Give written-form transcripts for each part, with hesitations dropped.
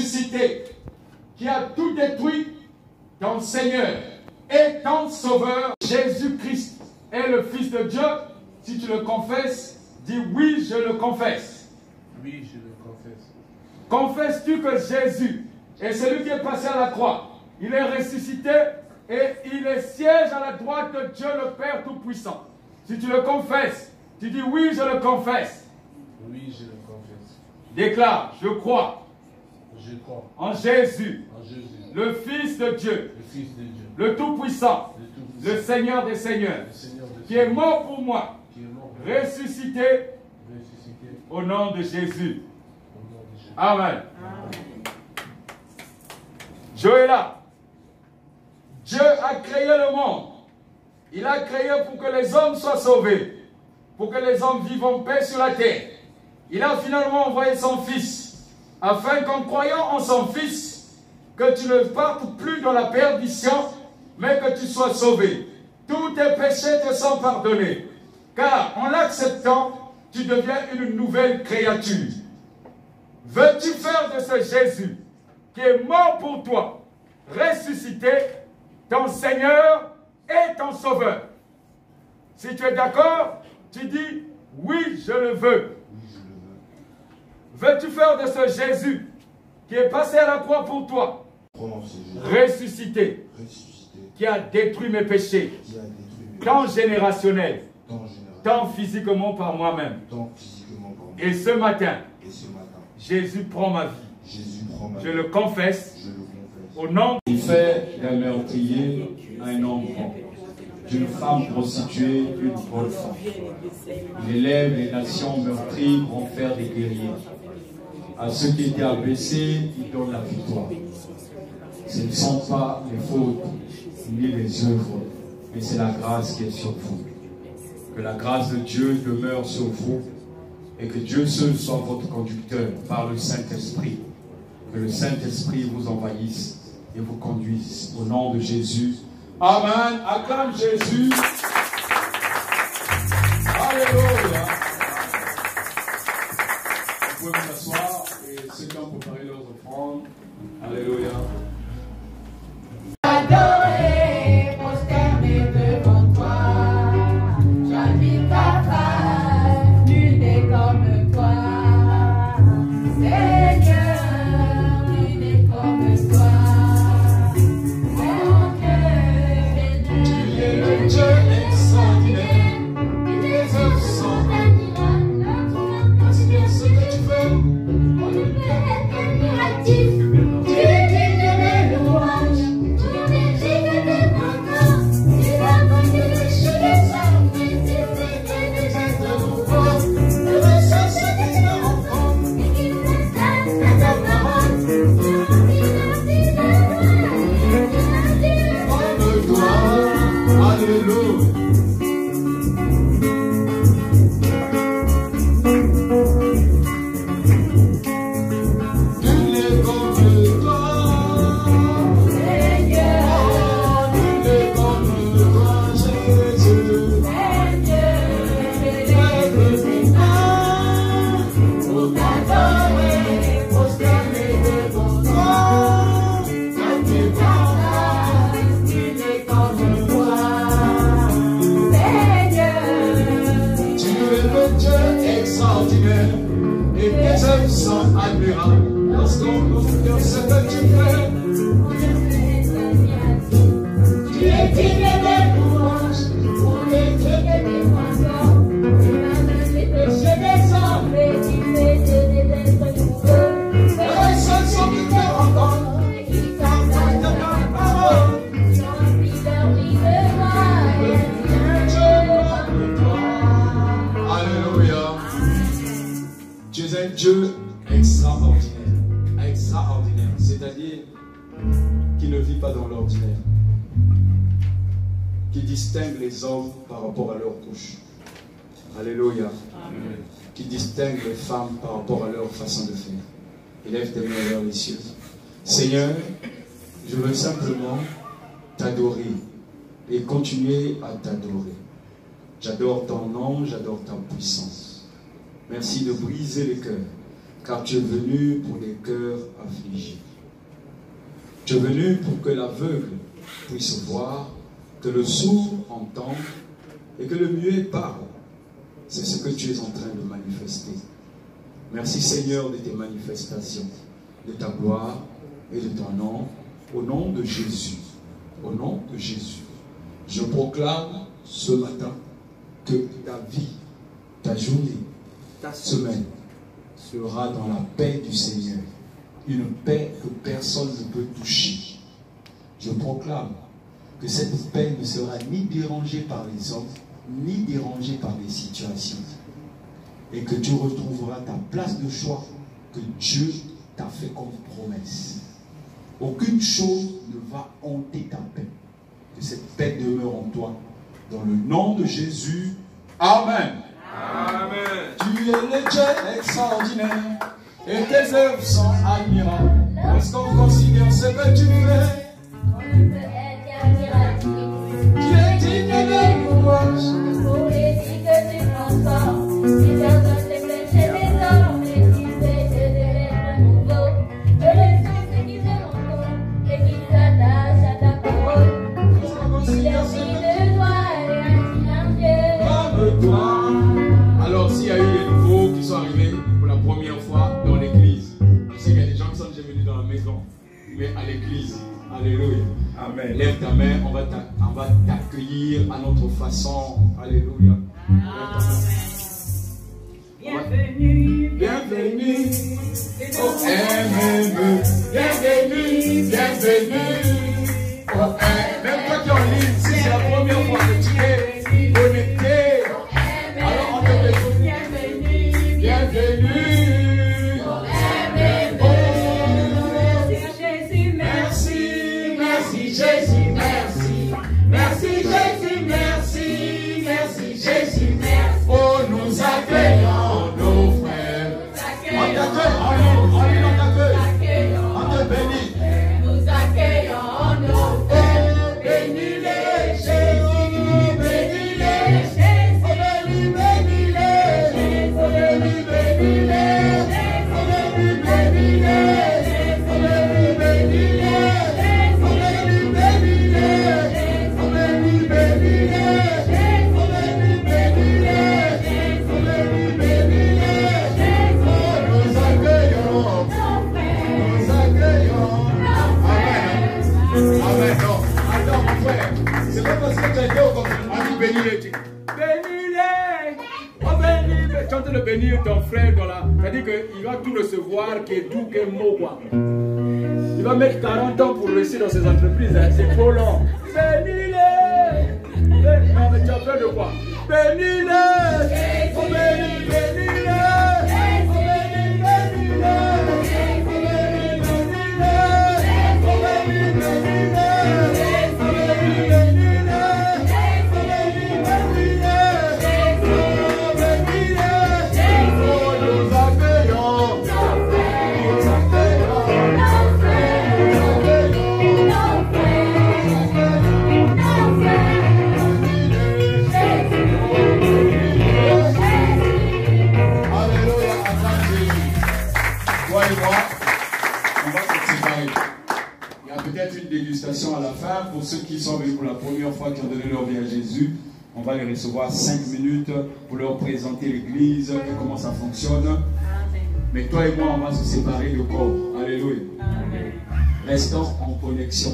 ressuscité, qui a tout détruit, ton Seigneur et ton Sauveur, Jésus-Christ est le Fils de Dieu. Si tu le confesses, dis oui, je le confesse. Oui, je le confesse. Confesses-tu que Jésus est celui qui est passé à la croix, il est ressuscité et il est siège à la droite de Dieu le Père Tout-Puissant. Si tu le confesses, tu dis oui, je le confesse. Oui, je le confesse. Déclare, je crois. Je crois En Jésus, en Jésus, le Fils de Dieu, le Fils de Dieu, le Tout-Puissant, le Tout-Puissant, le Seigneur des Seigneurs, le Seigneur de qui est mort pour moi, qui est mort pour moi, ressuscité ressuscité au nom de Jésus. au nom de Jésus. Amen. Joëlla, Dieu a créé le monde. Il a créé pour que les hommes soient sauvés, pour que les hommes vivent en paix sur la terre. Il a finalement envoyé son Fils, afin qu'en croyant en son Fils, que tu ne partes plus dans la perdition, mais que tu sois sauvé. Tous tes péchés te sont pardonnés, car en l'acceptant, tu deviens une nouvelle créature. Veux-tu faire de ce Jésus, qui est mort pour toi, ressuscité, ton Seigneur et ton Sauveur? Si tu es d'accord, tu dis oui, je le veux. Veux-tu faire de ce Jésus, qui est passé à la croix pour toi, ressuscité, qui a détruit mes péchés, tant générationnels, tant physiquement par moi-même. Et ce matin, Jésus prend ma vie. Je le confesse au nom. Il fait d'un meurtrier un enfant, d'une femme prostituée une bonne femme. Il élève les nations meurtries pour en faire des guerriers. À ceux qui étaient abaissés, il donne la victoire. Ce ne sont pas les fautes ni les œuvres, mais c'est la grâce qui est sur vous. Que la grâce de Dieu demeure sur vous et que Dieu seul soit votre conducteur par le Saint-Esprit. Que le Saint-Esprit vous envahisse et vous conduise au nom de Jésus. Amen. Acclame Jésus. Alléluia. Vous pouvez vous asseoir et ceux qui ont préparé leurs offrandes. Alléluia. Adorer, prosterner devant toi, j'habite ta face, nul n'est comme toi. Seigneur, nul n'est comme toi. Mon Dieu, tu es le Dieu extraordinaire, et tes œuvres sont admirables. Voici bien ce que tu fais, on ne peut être admiratif. Tu es digne de mes louanges. Et tes œuvres sont admirables. Lorsqu'on considère ce que tu fais, tu es digne des louanges, pour les dieux de tes enfants. Tu m'as donné les péchés des hommes et tu fais d'être nouveau. les seuls sont qui te rencontrent, Qui t'attendent dans ta parole, qui remplit leur vie de joie et de toi. Alléluia. Tu es un Dieu extraordinaire. Extraordinaire. C'est-à-dire qui ne vit pas dans l'ordinaire. Qui distingue les hommes par rapport à leur couche. Alléluia. Amen. Qui distingue les femmes par rapport à leur façon de faire. Élève tes mains vers les cieux. Seigneur, je veux simplement t'adorer et continuer à t'adorer. J'adore ton nom, j'adore ta puissance. Merci de briser les cœurs. car tu es venu pour les cœurs affligés. Tu es venu pour que l'aveugle puisse voir, que le sourd entende et que le muet parle. C'est ce que tu es en train de manifester. Merci Seigneur de tes manifestations, de ta gloire et de ton nom, au nom de Jésus. Au nom de Jésus, je proclame ce matin que ta vie, ta journée, ta semaine sera dans la paix du Seigneur. Une paix que personne ne peut toucher. Je proclame que cette paix ne sera ni dérangée par les hommes, ni dérangée par les situations. Et que tu retrouveras ta place de choix que Dieu t'a fait comme promesse. Aucune chose ne va hanter ta paix. Que cette paix demeure en toi. Dans le nom de Jésus. Amen. Amen. Tu es le Dieu extraordinaire et tes œuvres sont admirables. Lorsqu'on considère ce que tu fais, On ne peut être admirable. tu es digne de louange. Pour les vies que tu transformes, si personne te plaît chez tes hommes, et tu fais de tes rêves nouveaux. Que le sang qui te rencontre et qui s'attache à ta parole. Il a pris de toi et ainsi un Dieu. Comme toi. Alors, s'il y a eu des nouveaux qui sont arrivés pour la première fois dans l'église, je sais qu'il y a des gens qui sont déjà venus dans la maison, mais à l'église, alléluia. Amen. Lève ta main, on va t'accueillir à notre façon, alléluia. Bienvenue, Bienvenue au MM, bienvenue, bienvenue au MM. Même toi qui es en ligne, si c'est la première fois que tu es connecté, alors on te dit bienvenue, bienvenue au MM. Jésus, Merci, merci Jésus, merci. Merci Jésus, merci, merci Jésus, merci. Oh, nous accueillons nos frères. On t'accueille, on t'accueille. On te bénit. nous accueillons nos frères. Bénis-les, Jésus, bénis-les, Jésus, bénis-les, bénis-les, bénis-les, bénis-les, bénis-les, nous accueillons, nous accueillons. Amen. Amen. Non. Attends, mon frère. C'est pas parce que tu as été au confirmation. On dit bénis-les. Bénis-les. Oh, bénis-les. Tu es en train de bénir ton frère dans la. C'est-à-dire qu'il va tout recevoir, qui est doux, qui est mot, quoi. Il va mettre 40 ans pour réussir dans ses entreprises. Hein. C'est trop long. Bénis-les. Non, mais tu as peur de quoi? Bénis-les. Oh, bénis, bénis-les. Oh, bénis, bénis-les. Oh, bénis, bénis-les. Oh, bénis, bénis-les. Oh, bénis, bénis-les. Oh, bénis, bénis-les. Oh, bénis-les. Oh, nous accueillons. Nous accueillons. Alléluia, attends Jésus. Toi et moi, on va se séparer. Il y a peut-être une dégustation à la fin pour ceux qui sont venus pour la première fois, qui ont donné leur vie à Jésus. On va les recevoir 5 minutes pour leur présenter l'église et comment ça fonctionne. Mais toi et moi, on va se séparer de corps. Alléluia. Restons en connexion.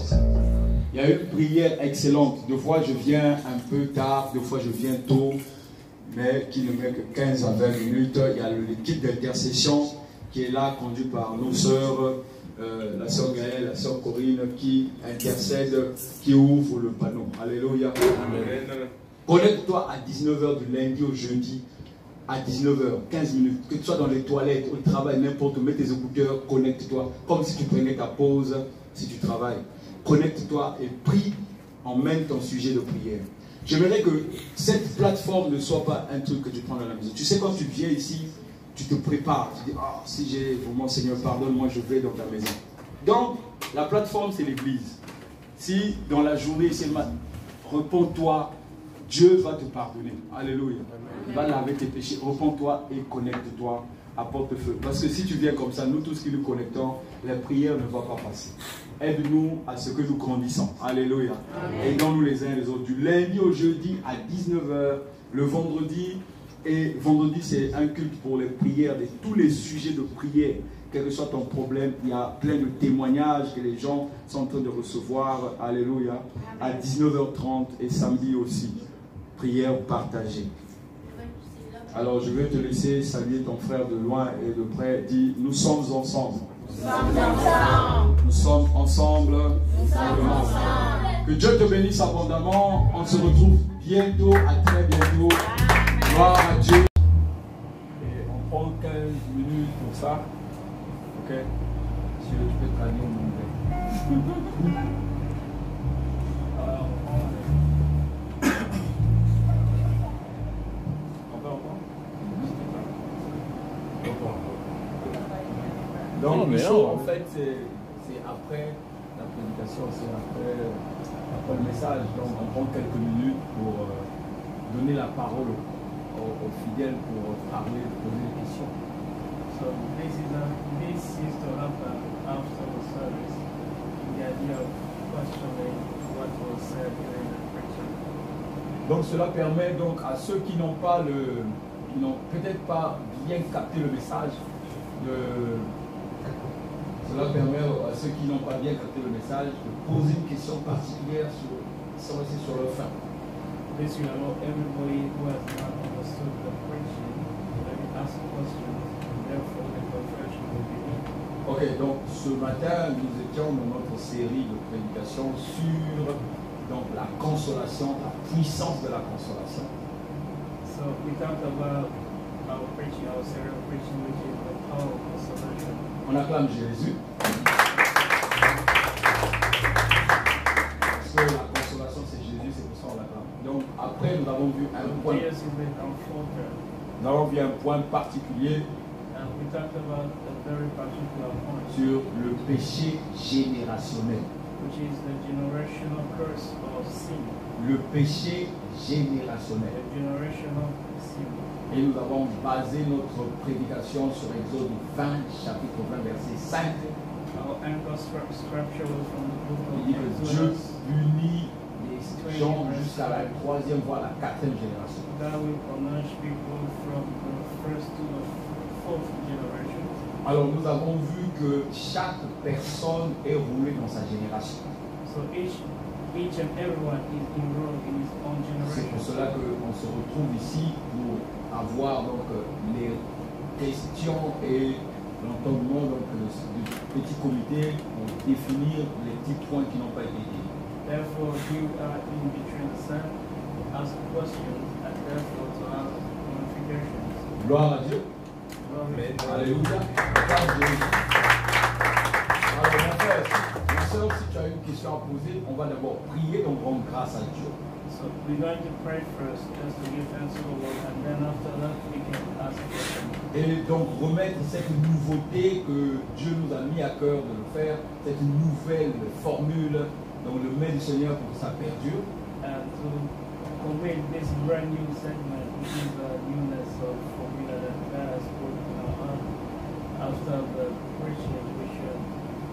Il y a une prière excellente. Des fois, je viens un peu tard, des fois, je viens tôt, mais qui ne met que 15 à 20 minutes. Il y a l'équipe d'intercession qui est là, conduite par nos sœurs, la sœur Gaëlle, la sœur Corinne, qui intercède, qui ouvre le panneau. Alléluia. Amen. Connecte-toi à 19h du lundi au jeudi, à 19h, 15 minutes. Que tu sois dans les toilettes, au travail, n'importe où, mets tes écouteurs, connecte-toi, comme si tu prenais ta pause, si tu travailles. Connecte-toi et prie, emmène ton sujet de prière. J'aimerais que cette plateforme ne soit pas un truc que tu prends dans la maison. Tu sais, quand tu viens ici, tu te prépares. Tu dis, ah, si j'ai vraiment, Seigneur, pardonne-moi, je vais dans ta maison. Donc, la plateforme, c'est l'église. Si dans la journée, c'est le matin, repose-toi, Dieu va te pardonner. Alléluia. Il va laver tes péchés. Repends-toi et connecte-toi à porte-feu. Parce que si tu viens comme ça, nous tous qui nous connectons, la prière ne va pas passer. Aide-nous à ce que nous grandissons. Alléluia. Aidons-nous les uns les autres. Du lundi au jeudi à 19h, le vendredi. Et vendredi, c'est un culte pour les prières, de tous les sujets de prière. Quel que soit ton problème, il y a plein de témoignages que les gens sont en train de recevoir. Alléluia. À 19h30 et samedi aussi. Prière partagée. Alors je vais te laisser saluer ton frère de loin et de près. Dis, nous sommes ensemble. Nous sommes ensemble. Que Dieu te bénisse abondamment. On se retrouve bientôt, à très bientôt. Gloire à Dieu. Et on prend 15 minutes pour ça. Ok? Si tu peux traduire mon anglais. Donc, le show, en fait, c'est après la prédication, c'est après le message. Donc, on prend quelques minutes pour donner la parole aux fidèles pour parler, poser des questions. So this is to happen after the service. The idea of questioning what was said during the preaching. Donc, cela permet donc à ceux qui n'ont peut-être pas bien capté le message Cela permet à ceux qui n'ont pas bien capté le message de poser une question particulière sans rester sur leur faim. This will allow everybody who has not understood the preaching to ask questions, and therefore the conversion will be made. Ok, donc ce matin, nous étions dans notre série de prédications sur donc, la consolation, la puissance de la consolation. So we talked about our preaching, our series of preaching, which is the power of consolation. On acclame Jésus. Parce que la consolation c'est Jésus, c'est pour ça qu'on l'acclame. Donc après nous avons vu un point. Nous avons vu un point particulier sur le péché générationnel. Which is the generational curse of sin. Le péché générationnel. The generational sin. Et nous avons basé notre prédication sur Exode 20, chapitre 20, verset 5. Our anchor scripture was from the book of Il dit que Dieu punit les gens jusqu'à la troisième voire la quatrième génération. God will punish people from the first to the fourth generation. Alors nous avons vu que chaque personne est roulée dans sa génération. So each and everyone is enrolled in his own generation. C'est pour cela qu'on se retrouve ici pour avoir donc les questions et l'entendement donc du petit comité pour définir les petits points qui n'ont pas été dits. Therefore, you are in between the sun, ask questions, and therefore to ask clarifications. Gloire à Dieu. Amen. Alléluia. Alors mon frère, ma soeur, si tu as une question à poser, on va d'abord prier, donc rendre grâce à Dieu. So we're going to pray first, just to give thanks to the Lord, and then after that we can ask questions. Et donc remettre cette nouveauté que Dieu nous a mis à cœur de le faire, cette nouvelle formule, donc le main du Seigneur pour que ça perdure. And to convey this brand new segment, which is the newness of formula that God has put in our heart. After the preaching, we should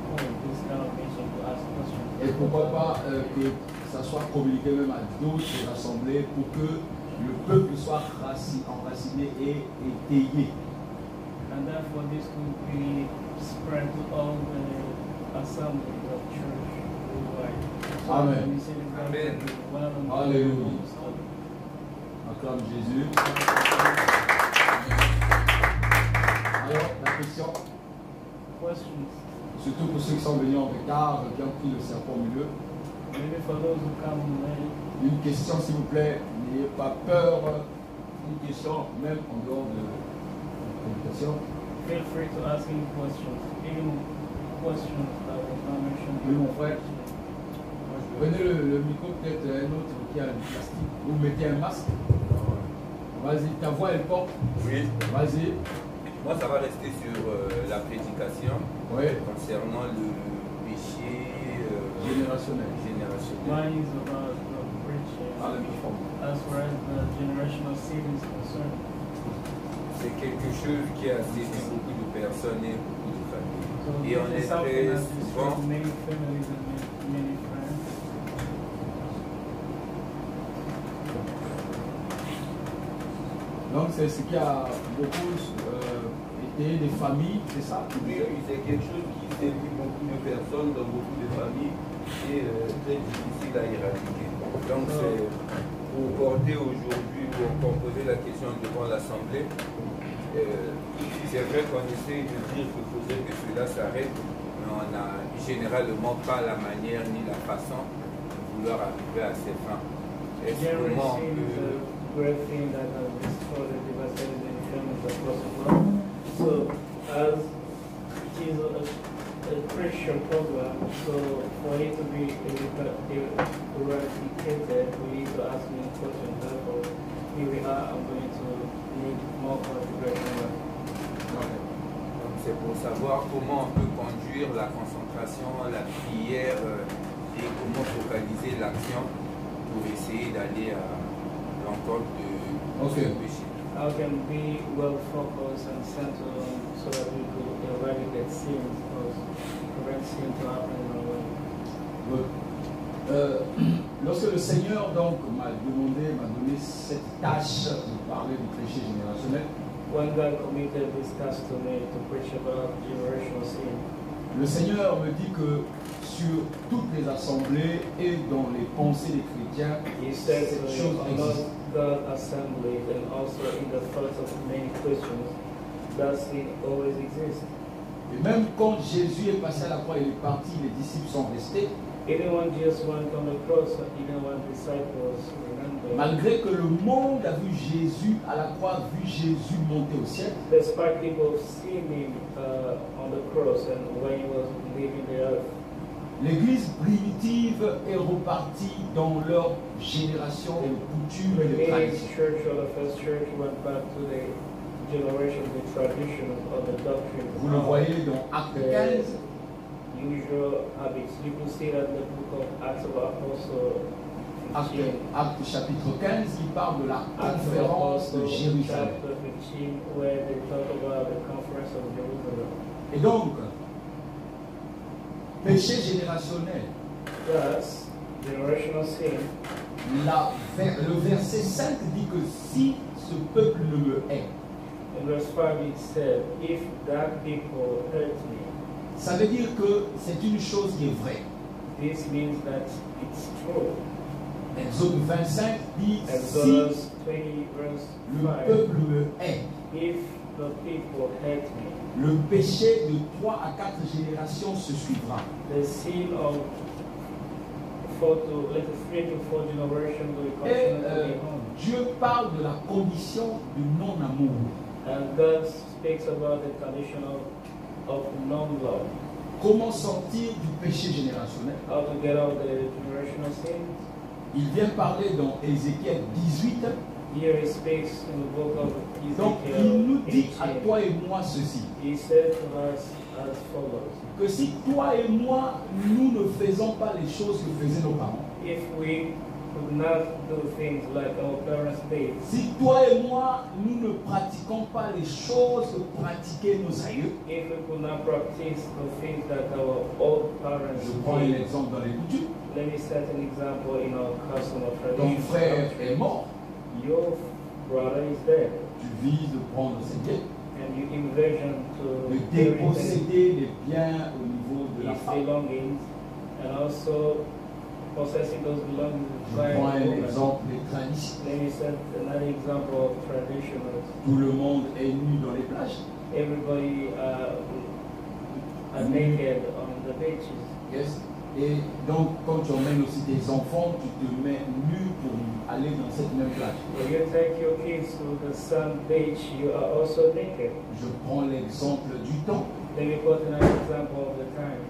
hold this kind of meeting to ask questions. Et pourquoi pas que ça soit communiqué même à d'autres assemblées pour que le peuple soit enraciné et étayé. And therefore this could be spread to all the assemblies of church worldwide. Amen. Amen. Alléluia. Acclame Jésus. Alors, la question? Questions? Surtout pour ceux qui sont venus en retard, qui ont pris le serpent au milieu. Maybe for those who come late. Une question s'il vous plaît, n'ayez pas peur. Une question même en dehors de la prédication. Feel free to ask any questions. Even questions that were not mentioned. Oui mon frère. Prenez le micro, peut-être un autre qui a du plastique. Vous mettez un masque. Vas-y, ta voix elle porte. Oui. Vas-y. Moi ça va rester sur la prédication concernant le péché générationnel. Mine is about the preaching. à la même forme. As far as the generational seed is concerned, C'est quelque chose qui a séduit beaucoup de personnes et beaucoup de familles. so Et on it's est something très that souvent, destroys many families and many friends. Donc c'est ce qui a beaucoup été des familles, c'est ça? oui, c'est quelque chose qui séduit beaucoup de personnes dans beaucoup de familles et très difficile à éradiquer. Donc c'est pour porter aujourd'hui, pour poser la question devant l'Assemblée, c'est vrai qu'on essaie de dire qu'il faudrait que cela s'arrête, mais on n'a généralement pas la manière ni la façon de vouloir arriver à ces fins. Est-ce Generally comment seems que a great thing that has destroyed and devastated many families across the world. So as it is a Christian program, so for it to be eradicated, we need to ask many questions. Therefore, here we are, I'm going to need more configuration. Donc, c'est pour savoir comment on peut conduire la concentration, la prière et comment focaliser l'action pour essayer d'aller à l'encontre de ce péché. How can be well focused and centered on so that we could eradicate sin or prevent sin to happen in our way? Lorsque le Seigneur donc m'a donné cette tâche de parler du péché générationnel, When God committed this task to me to preach about generational sin, le Seigneur me dit que sur toutes les assemblées et dans les pensées des chrétiens, He said cette to chose me, existe. among God assemblies and also in the thoughts of many Christians, that sin always exists. Et même quand Jésus est passé à la croix, il est parti, les disciples sont restés. Even when Jesus went on the cross, even when disciples remember, Malgré que le monde a vu Jésus à la croix, vu Jésus monter au ciel, despite people seeing him on the cross and when he was leaving the earth, l'Église primitive est repartie dans leur génération de coutumes et de the traditions. church or the first church went back to the generation, the tradition of the doctrine. Vous le voyez dans Acte 15, Usual habits. You can see that in the book of Acts of Apostles. Acte chapitre 15, qui parle de la Acts of conférence de Apostles, Jérusalem. chapter 15, where they talk about the conference of Jerusalem. Et donc, péché générationnel, Thus, generational sin, le verset 5 dit que si ce peuple ne me hait, in verse 5 it said, if that people hurt me, ça veut dire que c'est une chose qui est vraie. this means that it's true. Exode 25 dit si Exodus 20 verse le 5, peuple me hait, if the people hate me, le péché de 3 à 4 générations se suivra. the sin of 3 to 4 generations will Et continue on. Dieu parle de la condition du non-amour. And God speaks about the condition of non-love. Comment sortir du péché générationnel? How to get out the generational sin. Il vient parler dans Ézéchiel 18. Here he speaks in the book of Donc il nous dit Ezekiel à 18. toi et moi ceci, He said to us as follows. que si toi et moi, nous ne faisons pas les choses que faisaient nos parents, If we could not do things like our parents did, si toi et moi, nous ne pratiquons pas les choses que pratiquaient nos aïeux, if we could not practice the things that our old parents je prends un did, exemple dans les coutumes, let me set an example in our custom of ton tradition. frère est mort, Your brother is dead, tu vises de prendre ses biens, and you envision de to inherit déposséder les biens au niveau de la his femme. belongings, and also possessing those belongings Je by prends a un woman. exemple des traditions. Let me set another example of traditionals. Tout le monde est nu dans les plages. Everybody are naked on the beaches. Yes. Et donc, quand tu emmènes aussi tes enfants, tu te mets nu pour aller dans cette même plage. When you take your kids to the sun beach, you are also naked. Je prends l'exemple du temps. Let me put another example of the time.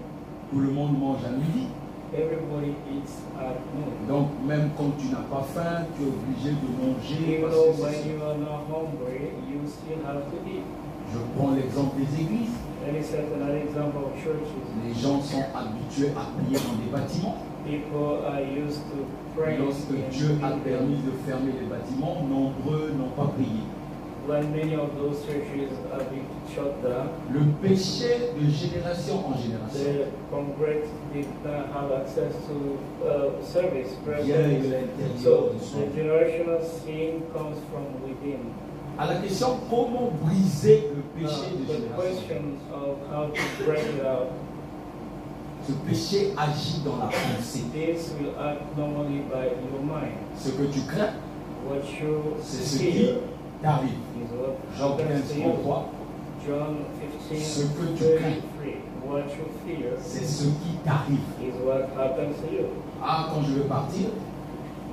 Tout le monde mange à midi. Everybody eats at noon. Donc, même quand tu n'as pas faim, tu es obligé de manger. Even Parce though que when c'est- you are not hungry, you still have to eat. Je prends l'exemple des églises. Let me set another example of churches. Les gens sont habitués à prier dans des bâtiments. People are used to Et praying lorsque in Dieu a buildings. permis de fermer les bâtiments, nombreux n'ont pas prié. When many of those churches are being shut down, Le péché de génération en génération the converts did not have access to service, prayer vient de service. l'intérieur So de son the cœur. generational sin comes from within. À la question comment briser le péché de The génération, question of how to break it out, ce péché agit dans la pensée. this will act normally by your mind. Ce que tu crains, What you c'est ce qui fear t'arrive. is what Jean happens 15, to you. 33, John Ce 15, que tu 33. What you fear c'est ce qui t'arrive. is what happens to you. Ah, quand je vais partir,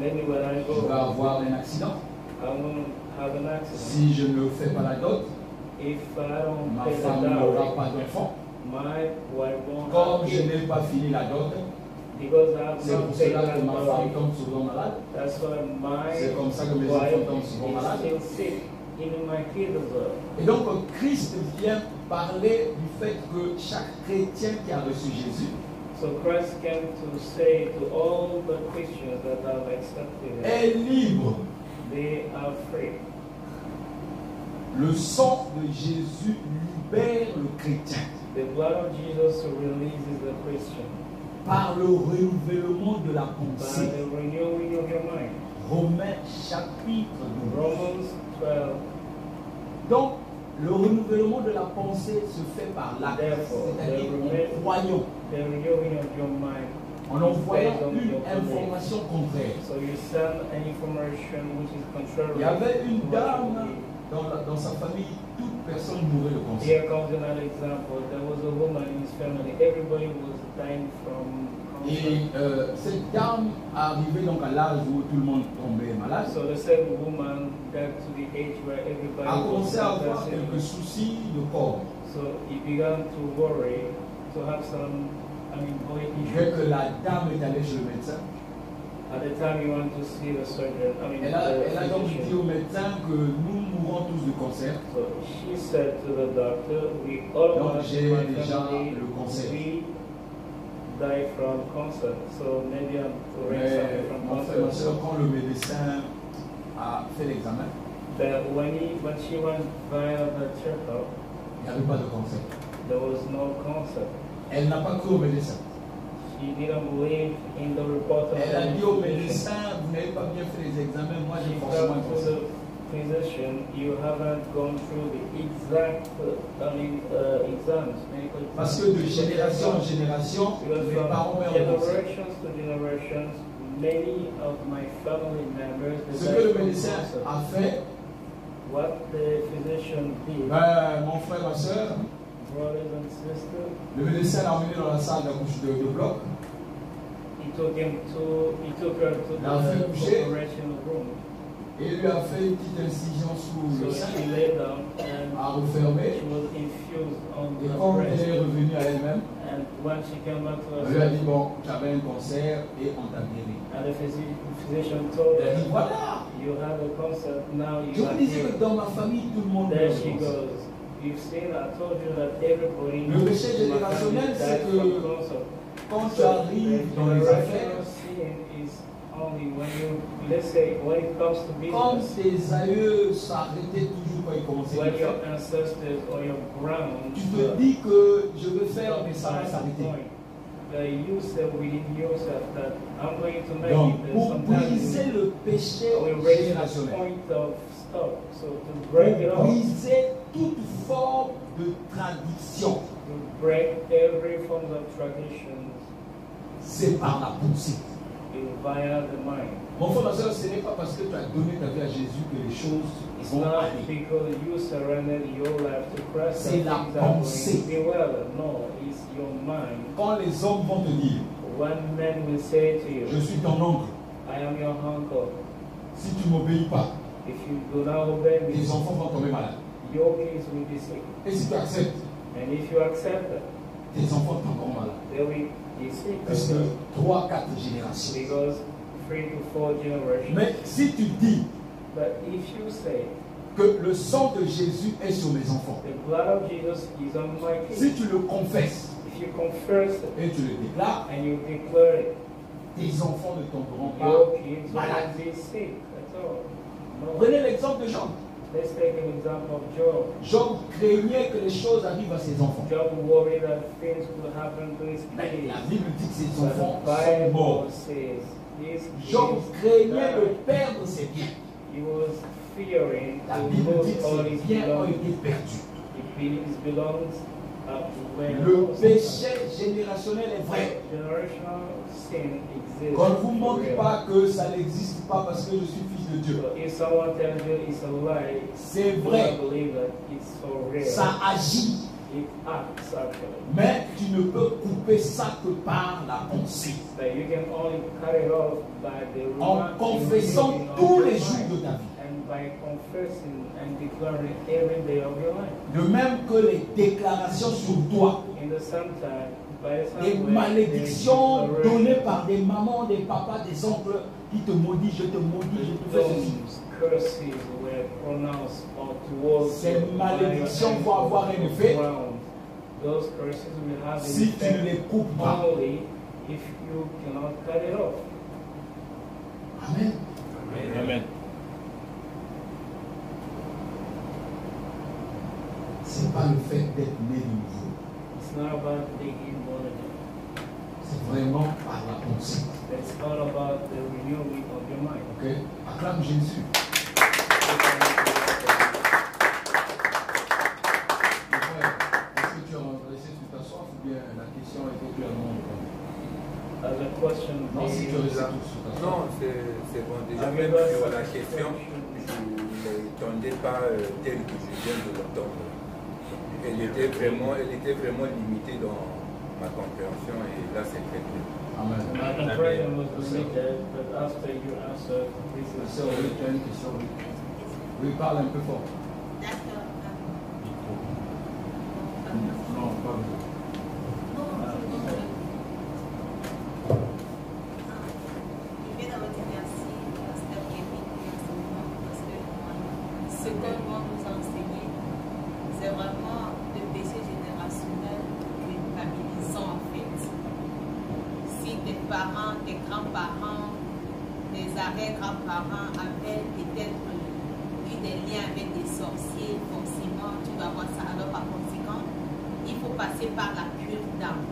Maybe when I je vais go, avoir un accident. I won't have an accident. Si je ne fais pas la dot, If I don't ma pay the femme n'aura pas dowry, d'enfant. my wife won't Comme have je kids. n'ai pas fini la dot, Because I have c'est pour not paid cela que that ma femme dowry. tombe souvent malade. That's why my C'est comme ça que mes wife enfants tombent souvent is malades. still sick. Even my kids as well. Et donc Christ vient parler du fait que chaque chrétien qui a reçu Jésus So Christ came to say to all the Christians that have accepted Him, est libre. they are free. Le sang de Jésus libère le chrétien The blood of Jesus releases the Christian par le renouvellement de la by pensée. the renewing of your mind. Romains chapitre 12. Romans 12. Donc, le renouvellement de la pensée se fait par l'acte, Therefore, c'est-à-dire the en croyant, The renewing of your mind. en envoyant based on une your belief. information contraire. So you send an information which is contrary. Il y avait une to what you dame believe. dans sa famille, toute personne mourait de cancer. Here comes another example. There was a woman in his family. Everybody was dying from Et cancer. cette dame arrivait donc à l'âge où tout le monde tombait malade, So the same woman got to the age where everybody a was commencé à avoir cancer. quelques soucis de corps. So he began to worry, to have some, body Dès issues. que la dame est allée chez le médecin, At the time he went to see the surgeon, elle a donc dit physician. au médecin que nous mourons tous de cancer. So she said to the doctor, we all Donc of us j'ai in my déjà family, le cancer. we die from cancer. So maybe I'm to raise Mais something from mon frère, ma cancer. soeur, quand le médecin a fait l'examen, But when she went via the checkup, il n'y avait pas de cancer. there was no cancer. Elle n'a pas cru au médecin. She didn't believe in the report of Elle a dit the au physician. médecin, vous n'avez pas bien fait les examens, moi j'ai She forcément un felt to cancer. the physician, you haven't gone through the exact, exams, medical exams. Parce que de génération en génération, Because mes from parents meurent de cancer. generations to generations, many of my family members Ce died que le from médecin cancer. a fait, What the physician did, mon frère, ma soeur, brothers and sisters, le médecin l'a emmené dans la salle de bloc. he took her to La fait the coucher. operation room. Et lui a fait une petite incision sous le So sein, she lay down and a refermé. she was infused on Et the quand elle breast. est revenue à elle-même, And when she came back to on lui a dit, herself, bon, tu avais un cancer et on t'a guéri. and the physician told Elle a dit, her, voilà. you had a cancer, now you Je vous are disais que healed. dans ma famille, tout le monde There meurt de she cancer. goes. You've seen, I told you that everybody Le péché in my family générationnel, c'est died from que cancer. quand tu So arrives the dans les generational affaires, sin is only when you, let's say, when it comes to comme business, tes aïeux s'arrêtaient toujours quand ils commençaient à when le your faire, ancestors or your ground tu te dis que je vais faire, mais ça va s'arrêter. You say within yourself that I'm going to make Donc, it. pour Sometimes briser le péché we reach a générationnel, point of stop. So to break it pour off, briser toute forme de tradition, to break every form of traditions c'est par la pensée. is via the mind. Mon frère, ma soeur, ce n'est pas parce que tu as donné ta vie à Jésus que les choses It's vont not aller. because you surrendered your life to Christ C'est that la things are going pensée. to be well. No, it's your mind. Quand les hommes vont te dire, One man will say to je you, suis ton oncle, I am your uncle. si tu ne m'obéis pas, If you do not obey me, tes enfants vont tomber malades. your kids will be sick. Et si tu acceptes, And if you accept that, tes enfants sont encore malades. they will be sick Parce as well. que 3-4 générations. Because 3 to 4 generations. Mais si tu dis, But if you say, que le sang de Jésus est sur mes enfants. The blood of Jesus is on my Si kids. tu le confesses If you confess it et tu le déclares, and you declare it, tes enfants ne tomberont pas your kids malades. won't be sick. That's all. No. Prenez l'exemple de Job. Let's take an example of Job. Job craignait que les choses arrivent à ses enfants. Job worried that things could happen to his Mais kids. la Bible dit que ses But enfants the sont morts. Bible says his Job kids craignait de died. perdre ses biens. He was fearing La to Bible dit lose que all ses his biens ont belongings. été perdus. His belongs Le péché générationnel est vrai. Generational sin exists. Qu'on ne vous montre for real. pas que ça n'existe pas parce que je suis fils de Dieu. So if someone tells you it's a lie, C'est you vrai. don't believe that it's so real. Ça agit. It acts actually. Mais tu ne peux couper ça que par la pensée. But you can only cut it off by the En confessant thinking of tous your les mind. jours de ta vie. And by confessing and declaring every day of your life. De même que les déclarations sur toi, In the same time, by the des same way, malédictions there's données par des mamans, des papas, des oncles qui te maudissent, je te maudis, je te fais ceci. those curses were pronounced towards Ces you malédictions by vont avoir un effet around. Those curses will have si an tu ne les effect coupes pas. only if you cannot cut it off. Amen. Amen. C'est pas le fait d'être né de nouveau. It's not about being born again. C'est vraiment par la pensée. It's all about the renewing of your mind. Ok? Acclame Jésus. Frère, est-ce que tu as resté sur ta soif ou bien la question était clairement répondue? As a question, Non, si tu being- restes sur ta soif. Non, c'est bon. Déjà, Ah, même mais sur là, la question, je ne l'attendais pas telle que je viens de l'entendre. Elle était vraiment limitée dans ma compréhension et là, c'est très clair. Amen. My compression was limited, but after you answered, this La is sœur, oui, tu as une question, oui. Oui, parle un peu fort. D'accord. Non, pas beaucoup. Je vais d'abord dire merci, pasteur Kevin, pour l'enseignement, parce que ce que moi nous a enseigné, c'est vraiment le péché générationnel culpabilisant en fait. Si tes parents, tes grands-parents, tes arrière-grands-parents avaient peut-être eu des liens avec des sorciers, forcément tu vas voir ça. Alors par conséquent, il faut passer par la cure d'âme.